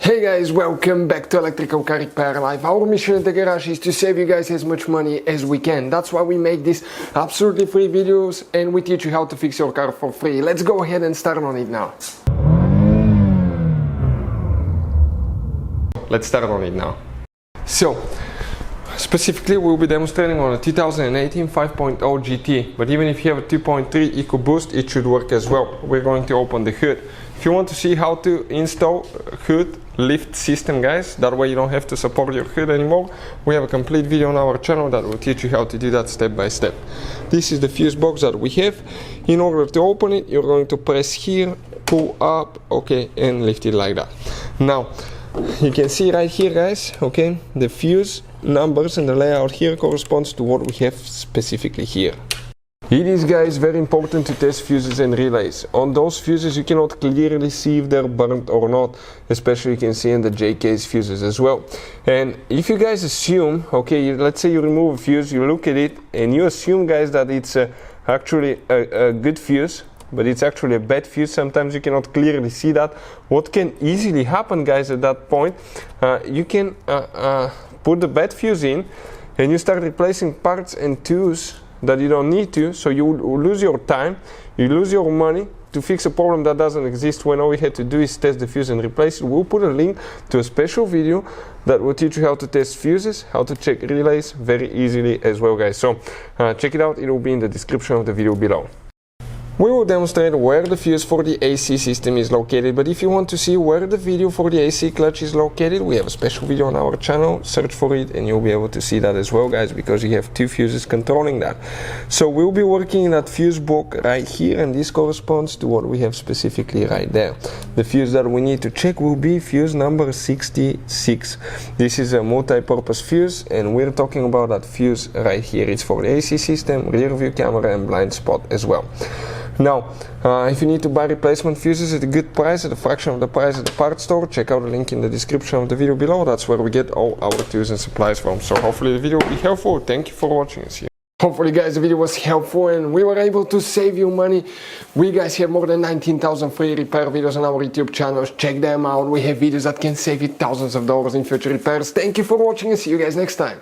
Hey guys, welcome back to Electrical Car Repair Live. Our mission at the garage is to save you guys as much money as we can. That's why we make these absolutely free videos and we teach you how to fix your car for free. Let's go ahead and start on it now. Let's start on it now. So, specifically we'll be demonstrating on a 2018 5.0 GT, but even if you have a 2.3 EcoBoost, it should work as well. We're going to open the hood. If you want to see how to install a hood lift system, guys, that way you don't have to support your hood anymore, we have a complete video on our channel that will teach you how to do that step by step. This is the fuse box that we have. In order to open it, you're going to press here, pull up, okay, and lift it like that. Now, you can see right here, guys, okay, the fuse numbers and the layout here corresponds to what we have specifically here. It is, guys, very important to test fuses and relays. On those fuses you cannot clearly see if they're burnt or not, especially you can see in the J-case fuses as well. And if you guys assume, okay, let's say you remove a fuse, you look at it and you assume, guys, that it's actually a good fuse, but it's actually a bad fuse. Sometimes you cannot clearly see that. What can easily happen, guys, at that point, you can put the bad fuse in and you start replacing parts and tools that you don't need to, so you lose your time, you lose your money to fix a problem that doesn't exist, when all we had to do is test the fuse and replace it. We'll put a link to a special video that will teach you how to test fuses, how to check relays very easily as well, guys. So check it out, it will be in the description of the video below. We will demonstrate where the fuse for the AC system is located, but if you want to see where the video for the AC clutch is located, we have a special video on our channel. Search for it and you'll be able to see that as well, guys, because you have two fuses controlling that. So we'll be working in that fuse block right here, and this corresponds to what we have specifically right there. The fuse that we need to check will be fuse number 66. This is a multi-purpose fuse and we're talking about that fuse right here. It's for the AC system, rear view camera and blind spot as well. Now, if you need to buy replacement fuses at a good price, at a fraction of the price at the parts store, check out the link in the description of the video below. That's where we get all our tools and supplies from. So hopefully the video will be helpful. Thank you for watching us here. Hopefully, guys, the video was helpful and we were able to save you money. We, guys, have more than 19,000 free repair videos on our YouTube channels. Check them out. We have videos that can save you thousands of dollars in future repairs. Thank you for watching and see you guys next time.